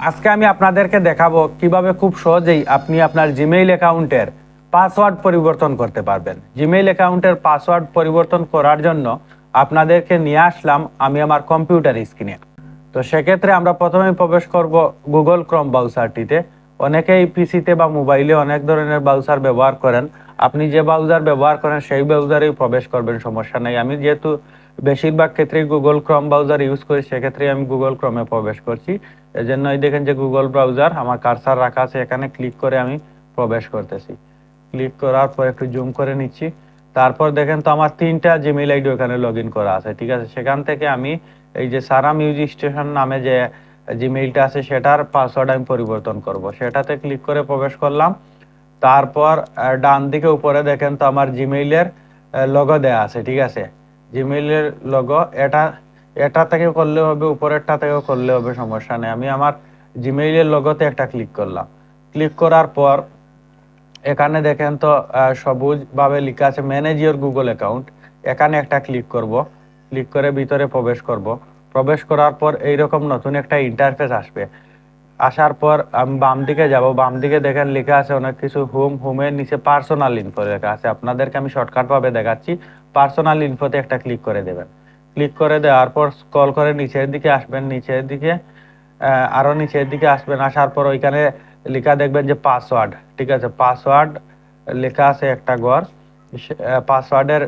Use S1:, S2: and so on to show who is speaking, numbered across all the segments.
S1: আজকে আমি আপনাদেরকে দেখাবো কিভাবে খুব সহজেই আপনি আপনার জিমেইল অ্যাকাউন্টের পাসওয়ার্ড পরিবর্তন করতে পারবেন। জিমেইল অ্যাকাউন্টের পাসওয়ার্ড পরিবর্তন করার জন্য আপনাদেরকে নিয়ে আসলাম আমি আমার কম্পিউটার স্ক্রিনে। তো সেক্ষেত্রে আমরা প্রথমেই প্রবেশ করব গুগল ক্রোম ব্রাউজারটিতে। অনেকেই পিসিতে বা মোবাইলে অনেক ধরনের ব্রাউজার ব্যবহার করেন। আপনি যে ব্রাউজার ব্যবহার করেন সেই ব্রাউজারেই প্রবেশ করবেন, সমস্যা নেই। আমি যেহেতু বেশিরভাগ ক্ষেত্রেই গুগল ক্রোম ব্রাউজার ইউজ করি, সেক্ষেত্রে আমি গুগল ক্রোমে প্রবেশ করছি। এই জন্যই দেখেন যে গুগল ব্রাউজার আমার কার্সার রাখা আছে, এখানে ক্লিক করে আমি প্রবেশ করতেছি। ক্লিক করার পর একটু জুম করে নিচ্ছি। তারপর দেখেন তো আমার 3টা জিমেইল আইডি ওখানে লগ ইন করা আছে, ঠিক আছে। সেখান থেকে আমি এই যে সারা মিউজিক স্টেশন নামে যে জিমেইলটা আছে সেটার পাসওয়ার্ড আমি পরিবর্তন করব। সেটাতে ক্লিক করে প্রবেশ করলাম। তারপর ডান দিকে উপরে দেখেন তো আমার জিমেইলের লোগো দেয়া আছে, ঠিক আছে। জিমেইলের লোগো এটা থেকে করলে হবে, উপরেরটা থেকেও করলে হবে, সমস্যা নেই। আমি আমার জিমেইলের লোগোতে একটা ক্লিক করলাম। ক্লিক করার পর এখানে দেখেন তো সবুজ ভাবে লেখা আছে ম্যানেজ ইওর গুগল অ্যাকাউন্ট। এখানে একটা ক্লিক করব। ক্লিক করে ভিতরে প্রবেশ করব। প্রবেশ করার পর এইরকম নতুন একটা ইন্টারফেস আসবে। আসার পর আমি বাম দিকে যাব। বাম দিকে দেখেন লেখা আছে অনেক কিছু, হোমের নিচে পার্সোনাল ইনফো লেখা আছে। আপনাদেরকে আমি শর্টকাট ভাবে দেখাচ্ছি। পার্সোনাল ইনফোতে একটা ক্লিক করে দেবেন। ক্লিক করে দেওয়ার পর স্ক্রল করে নিচের দিকে আসবেন। নিচের দিকে আরো নিচের দিকে আসবেন। আসার পর ওইখানে লেখা দেখবেন যে পাসওয়ার্ড, ঠিক আছে। পাসওয়ার্ড লেখা আছে একটা ঘর। পাসওয়ার্ডের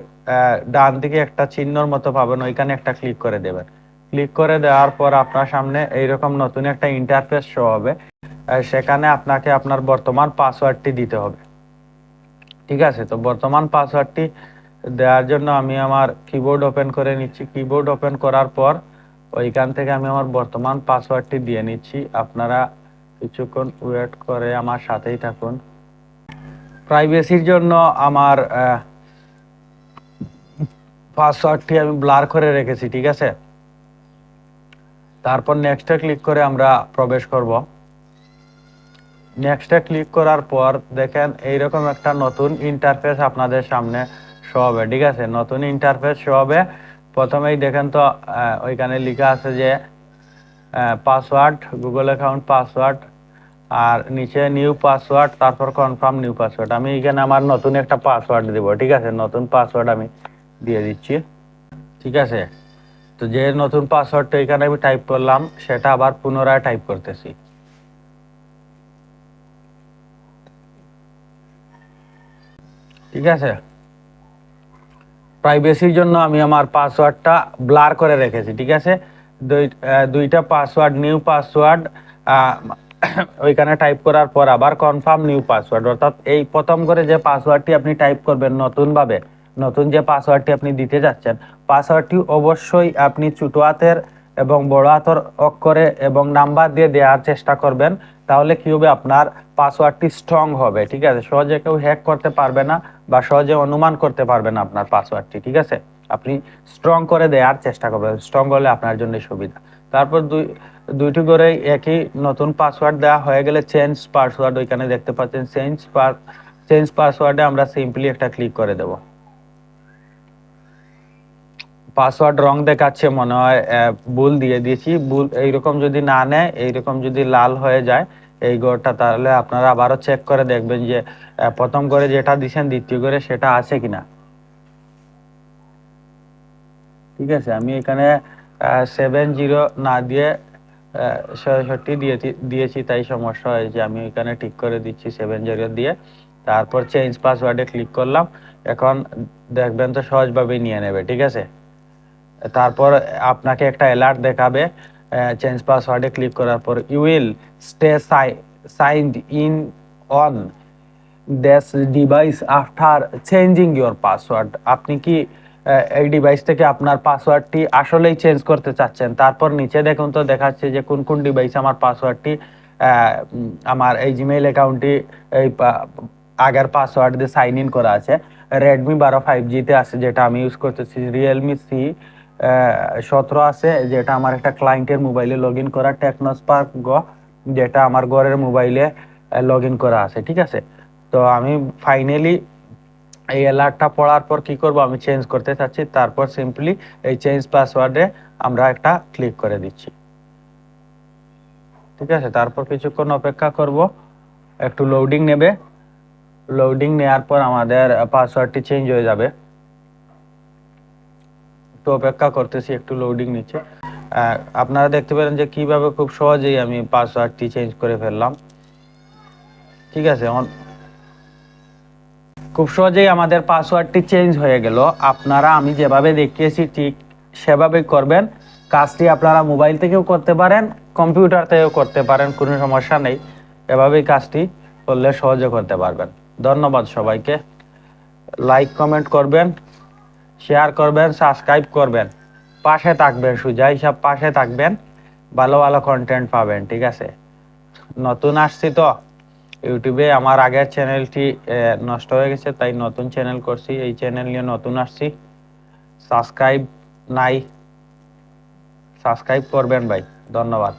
S1: ডান দিকে একটা চিহ্নর মতো পাবেন, ওইখানে একটা ক্লিক করে দেবেন। ক্লিক করে দেওয়ার পর আপনার সামনে এইরকম নতুন একটা ইন্টারফেস শো হবে। সেখানে আপনাকে আপনার বর্তমান পাসওয়ার্ডটি দিতে হবে, ঠিক আছে। তো বর্তমান পাসওয়ার্ডটি দেওয়ার জন্য আমি আমার কিবোর্ড ওপেন করে নিচ্ছি। কিবোর্ড ওপেন করার পর ওইখান থেকে আমি আমার বর্তমান পাসওয়ার্ডটি দিয়ে নিচ্ছি। আপনারা কিছুক্ষণ ওয়েট করে আমার সাথেই থাকুন। প্রাইভেসির জন্য আমার পাসওয়ার্ডটি আমি ব্লার করে রেখেছি, ঠিক আছে। তারপর নেক্সটে ক্লিক করে আমরা প্রবেশ করব। নেক্সটে ক্লিক করার পর দেখেন এইরকম একটা নতুন ইন্টারফেস আপনাদের সামনে শো হবে, ঠিক আছে। নতুন ইন্টারফেস শো হবে। প্রথমেই দেখেন তো ওইখানে লেখা আছে যে পাসওয়ার্ড, গুগল অ্যাকাউন্ট পাসওয়ার্ড, আর নিচে নিউ পাসওয়ার্ড, তারপর কনফার্ম নিউ পাসওয়ার্ড। আমি এখানে আমার নতুন একটা পাসওয়ার্ড দেব, ঠিক আছে। নতুন পাসওয়ার্ড আমি দিয়ে দিচ্ছি, ঠিক আছে। তো যে নতুন পাসওয়ার্ডটা এখানে আমি টাইপ করলাম সেটা আবার পুনরায় টাইপ করতেছি, ঠিক আছে। প্রাইভেসির জন্য আমি আমার পাসওয়ার্ডটা ব্লার করে রেখেছি, ঠিক আছে। দুইটা পাসওয়ার্ড, নিউ পাসওয়ার্ড ওইখানে টাইপ করার পর আবার কনফার্ম নিউ পাসওয়ার্ড, অর্থাৎ এই প্রথম করে যে পাসওয়ার্ডটি আপনি টাইপ করবেন নতুনভাবে, নতুন যে পাসওয়ার্ডটি আপনি দিতে যাচ্ছেন, পাসওয়ার্ডটি অবশ্যই আপনি ছোট হাতের এবং বড় হাতের অক্ষরে এবং নাম্বার দিয়ে দেওয়ার চেষ্টা করবেন। তাহলে কি হবে, আপনার পাসওয়ার্ডটি স্ট্রং হবে, ঠিক আছে। সহজে কেউ হ্যাক করতে পারবে না বা সহজে অনুমান করতে পারবে না আপনার পাসওয়ার্ডটি, ঠিক আছে। আপনি স্ট্রং করে দেওয়ার চেষ্টা করবেন, স্ট্রং হলে আপনার জন্য সুবিধা। তারপর দুইটি করে একই নতুন পাসওয়ার্ড দেওয়া হয়ে গেলে চেঞ্জ পাসওয়ার্ড ওইখানে দেখতে পাচ্ছেন। চেঞ্জ পাসওয়ার্ডে আমরা সিম্পলি একটা ক্লিক করে দেব। পাসওয়ার্ড রং দেখাচ্ছে, মনে হয় ভুল দিয়ে দিয়েছি। ভুল এইরকম যদি না নেয়, এইরকম যদি লাল হয়ে যায় এই ঘরটা, তাহলে আপনারা আবারও চেক করে দেখবেন যে প্রথম করে যেটা দিয়েছেন দ্বিতীয় করে সেটা আছে কিনা, ঠিক আছে। আমি এখানে 70 না দিয়ে 67 দিয়েছি, তাই সমস্যা হয়েছে। আমি এখানে ঠিক করে দিচ্ছি 70 দিয়ে। তারপর চেঞ্জ পাসওয়ার্ডে ক্লিক করলাম। এখন দেখবেন তো সহজভাবেই নিয়ে নেবে, ঠিক আছে। তারপর আপনাকে একটা অ্যালার্ট দেখাবে চেঞ্জ পাসওয়ার্ডে ক্লিক করার পর, you will stay signed in on this device after changing your password. আপনি কি এই ডিভাইস থেকে আপনার পাসওয়ার্ডটি আসলেই চেঞ্জ করতে চাচ্ছেন? তারপর নিচে দেখুন তো দেখাচ্ছে যে কোন কোন ডিভাইসে আমার পাসওয়ার্ডটি আমার এই জিমেইল অ্যাকাউন্টটি এই আগের পাসওয়ার্ড দিয়ে সাইন ইন করা আছে। রেডমি 12 5G তে আছে, যেটা আমি ইউজ করতেছি। রিয়েলমি C17 আছে, যেটা আমার একটা ক্লায়েন্টের মোবাইলে লগ ইন করা। টেকনোস্পার্ক গো, যেটা আমার ঘরের মোবাইলে লগ ইন করা আছে, ঠিক আছে। তো আমি ফাইনালি এই অ্যালার্টটা পড়ার পর কি করব, আমি চেঞ্জ করতে চাচ্ছি। তারপর সিম্পলি এই চেঞ্জ পাসওয়ার্ডে আমরা একটা ক্লিক করে দিচ্ছি। ঠিক আছে, তারপর কিছুক্ষণ অপেক্ষা করব, একটু লোডিং নেবে। লোডিং নেওয়ার পর আমাদের পাসওয়ার্ডটি চেঞ্জ হয়ে যাবে। একটু অপেক্ষা করতেছি, একটু লোডিং নিচ্ছে। আপনারা দেখতে পেলেন যে কিভাবে খুব সহজেই আমি পাসওয়ার্ডটি চেঞ্জ করে ফেললাম। ঠিক আছে, খুব সহজেই আমাদের পাসওয়ার্ডটি চেঞ্জ হয়ে গেল। আপনারা আমি যেভাবে দেখিয়েছি ঠিক সেভাবেই করবেন। কাজটি আপনারা মোবাইল থেকেও করতে পারেন, কম্পিউটার থেকেও করতে পারেন, কোনো সমস্যা নেই। এভাবেই কাজটি করলে সহজে করতে পারবেন। ধন্যবাদ সবাইকে। লাইক কমেন্ট করবেন, শেয়ার করবেন, সাবস্ক্রাইব করবেন, পাশে থাকবেন, সুজা হিসাব পাশে থাকবেন, ভালো ভালো কন্টেন্ট পাবেন। ঠিক আছে, নতুন আসছি তো ইউটিউবে, আমার আগের চ্যানেলটি নষ্ট হয়ে গেছে, তাই নতুন চ্যানেল করছি। এই চ্যানেল নিয়ে নতুন আসছি। সাবস্ক্রাইব নাই, সাবস্ক্রাইব করবেন ভাই। ধন্যবাদ।